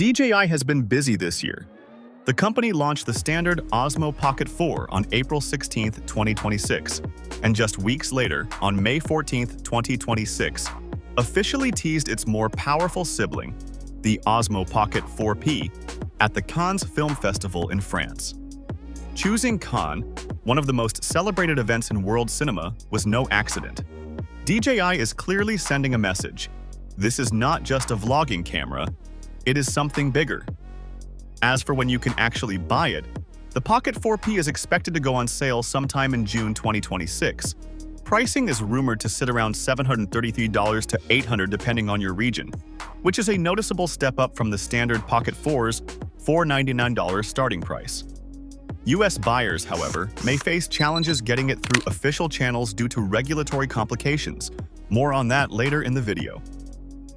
DJI has been busy this year. The company launched the standard Osmo Pocket 4 on April 16, 2026, and just weeks later, on May 14, 2026, officially teased its more powerful sibling, the Osmo Pocket 4P, at the Cannes Film Festival in France. Choosing Cannes, one of the most celebrated events in world cinema, was no accident. DJI is clearly sending a message. This is not just a vlogging camera, it is something bigger. As for when you can actually buy it, the Pocket 4P is expected to go on sale sometime in June 2026. Pricing is rumored to sit around $733 to $800 depending on your region, which is a noticeable step up from the standard Pocket 4's $499 starting price. US buyers, however, may face challenges getting it through official channels due to regulatory complications. More on that later in the video.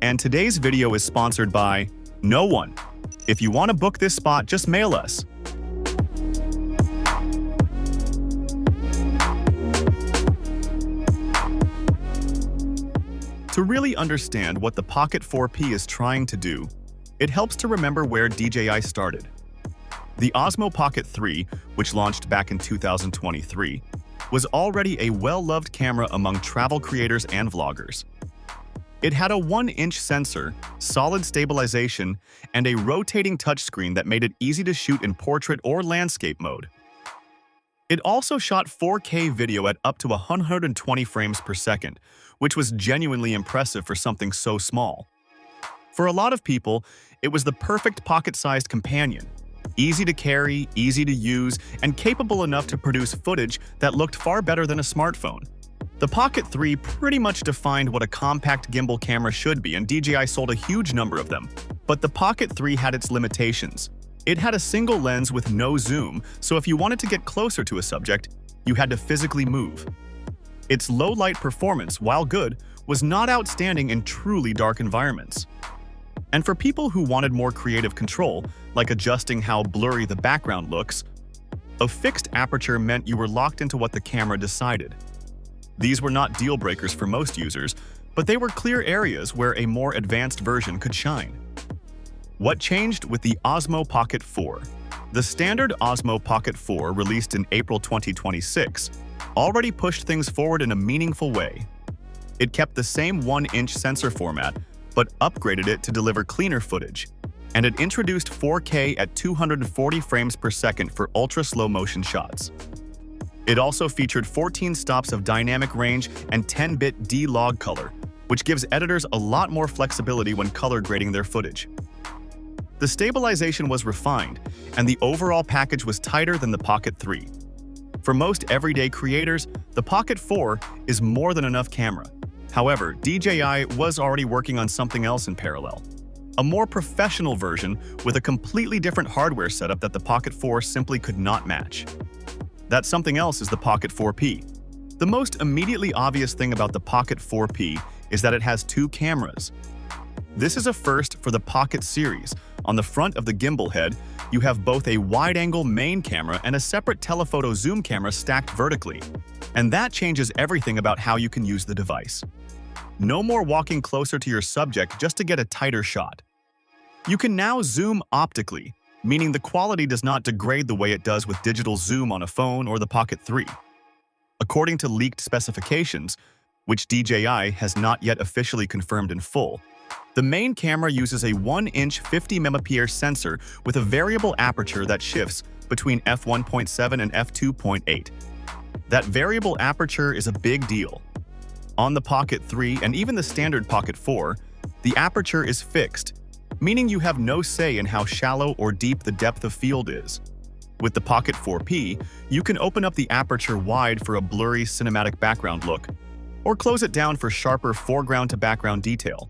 And today's video is sponsored by no one. If you want to book this spot, just mail us. To really understand what the Pocket 4P is trying to do, it helps to remember where DJI started. The Osmo Pocket 3, which launched back in 2023, was already a well-loved camera among travel creators and vloggers. It had a 1-inch sensor, solid stabilization, and a rotating touchscreen that made it easy to shoot in portrait or landscape mode. It also shot 4K video at up to 120 frames per second, which was genuinely impressive for something so small. For a lot of people, it was the perfect pocket-sized companion, easy to carry, easy to use, and capable enough to produce footage that looked far better than a smartphone. The Pocket 3 pretty much defined what a compact gimbal camera should be, and DJI sold a huge number of them. But the Pocket 3 had its limitations. It had a single lens with no zoom, so if you wanted to get closer to a subject, you had to physically move. Its low-light performance, while good, was not outstanding in truly dark environments. And for people who wanted more creative control, like adjusting how blurry the background looks, a fixed aperture meant you were locked into what the camera decided. These were not deal breakers for most users, but they were clear areas where a more advanced version could shine. What changed with the Osmo Pocket 4? The standard Osmo Pocket 4, released in April 2026, already pushed things forward in a meaningful way. It kept the same 1-inch sensor format, but upgraded it to deliver cleaner footage, and it introduced 4K at 240 frames per second for ultra-slow motion shots. It also featured 14 stops of dynamic range and 10-bit D-Log color, which gives editors a lot more flexibility when color grading their footage. The stabilization was refined, and the overall package was tighter than the Pocket 3. For most everyday creators, the Pocket 4 is more than enough camera. However, DJI was already working on something else in parallel. A more professional version with a completely different hardware setup that the Pocket 4 simply could not match. That something else is the Pocket 4P. The most immediately obvious thing about the Pocket 4P is that it has two cameras. This is a first for the Pocket series. On the front of the gimbal head, you have both a wide-angle main camera and a separate telephoto zoom camera stacked vertically. And that changes everything about how you can use the device. No more walking closer to your subject just to get a tighter shot. You can now zoom optically, meaning the quality does not degrade the way it does with digital zoom on a phone or the Pocket 3. According to leaked specifications, which DJI has not yet officially confirmed in full, the main camera uses a 1-inch 50-megapixel sensor with a variable aperture that shifts between f1.7 and f2.8. That variable aperture is a big deal. On the Pocket 3 and even the standard Pocket 4, the aperture is fixed, meaning you have no say in how shallow or deep the depth of field is. With the Pocket 4P, you can open up the aperture wide for a blurry cinematic background look, or close it down for sharper foreground-to-background detail.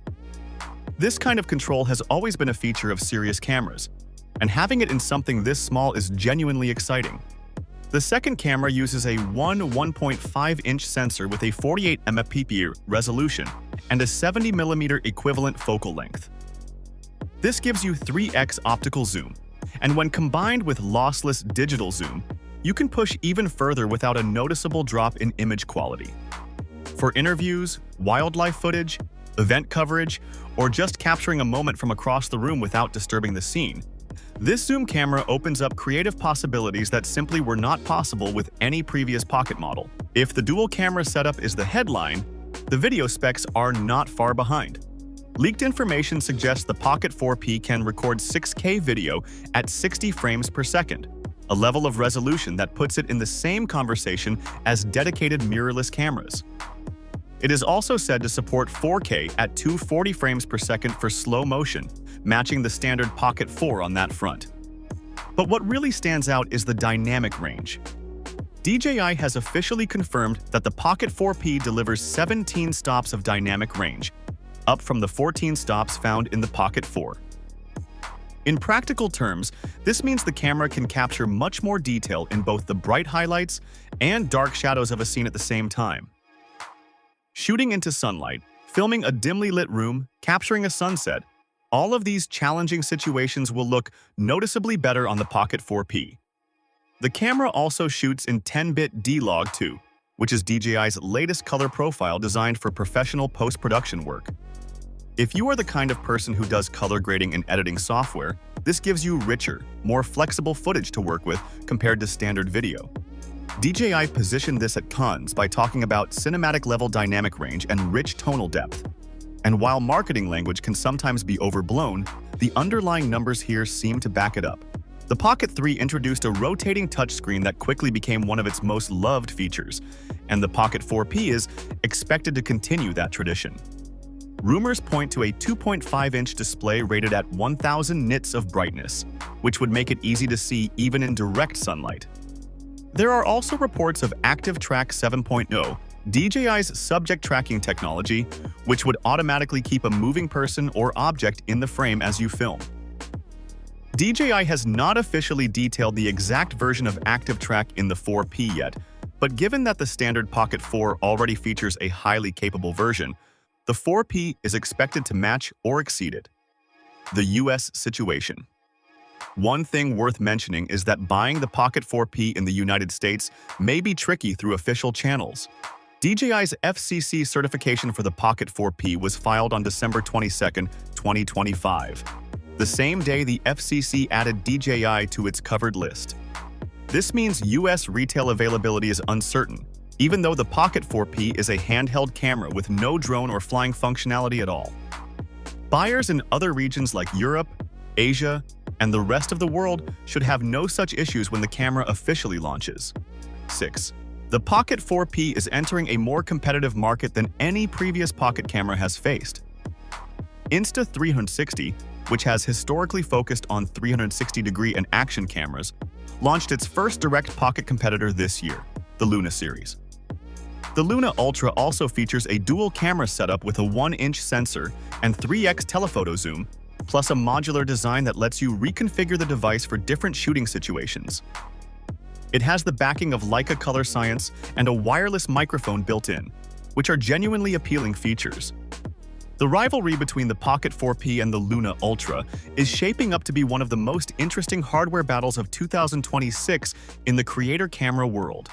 This kind of control has always been a feature of serious cameras, and having it in something this small is genuinely exciting. The second camera uses a 1.5-inch sensor with a 48 megapixel resolution and a 70mm equivalent focal length. This gives you 3x optical zoom, and when combined with lossless digital zoom, you can push even further without a noticeable drop in image quality. For interviews, wildlife footage, event coverage, or just capturing a moment from across the room without disturbing the scene. This zoom camera opens up creative possibilities that simply were not possible with any previous Pocket model. If the dual camera setup is the headline, the video specs are not far behind. Leaked information suggests the Pocket 4P can record 6K video at 60 frames per second, a level of resolution that puts it in the same conversation as dedicated mirrorless cameras. It is also said to support 4K at 240 frames per second for slow motion, matching the standard Pocket 4 on that front. But what really stands out is the dynamic range. DJI has officially confirmed that the Pocket 4P delivers 17 stops of dynamic range, up from the 14 stops found in the Pocket 4. In practical terms, this means the camera can capture much more detail in both the bright highlights and dark shadows of a scene at the same time. Shooting into sunlight, filming a dimly lit room, capturing a sunset, all of these challenging situations will look noticeably better on the Pocket 4P. The camera also shoots in 10-bit D-Log2, which is DJI's latest color profile designed for professional post-production work. If you are the kind of person who does color grading and editing software, this gives you richer, more flexible footage to work with compared to standard video. DJI positioned this at cons by talking about cinematic-level dynamic range and rich tonal depth. And while marketing language can sometimes be overblown, the underlying numbers here seem to back it up. The Pocket 3 introduced a rotating touchscreen that quickly became one of its most loved features, and the Pocket 4P is expected to continue that tradition. Rumors point to a 2.5-inch display rated at 1000 nits of brightness, which would make it easy to see even in direct sunlight. There are also reports of Active Track 7.0, DJI's subject tracking technology, which would automatically keep a moving person or object in the frame as you film. DJI has not officially detailed the exact version of Active Track in the 4P yet, but given that the standard Pocket 4 already features a highly capable version, the 4P is expected to match or exceed it. The US situation. One thing worth mentioning is that buying the Pocket 4P in the United States may be tricky through official channels. DJI's FCC certification for the Pocket 4P was filed on December 22, 2025, the same day the FCC added DJI to its covered list. This means US retail availability is uncertain, even though the Pocket 4P is a handheld camera with no drone or flying functionality at all. Buyers in other regions like Europe, Asia, and the rest of the world should have no such issues when the camera officially launches. 6. The Pocket 4P is entering a more competitive market than any previous Pocket camera has faced. Insta360, which has historically focused on 360-degree and action cameras, launched its first direct Pocket competitor this year, the Luna series. The Luna Ultra also features a dual camera setup with a 1-inch sensor and 3x telephoto zoom, plus a modular design that lets you reconfigure the device for different shooting situations. It has the backing of Leica Color Science and a wireless microphone built in, which are genuinely appealing features. The rivalry between the Pocket 4P and the Luna Ultra is shaping up to be one of the most interesting hardware battles of 2026 in the creator camera world.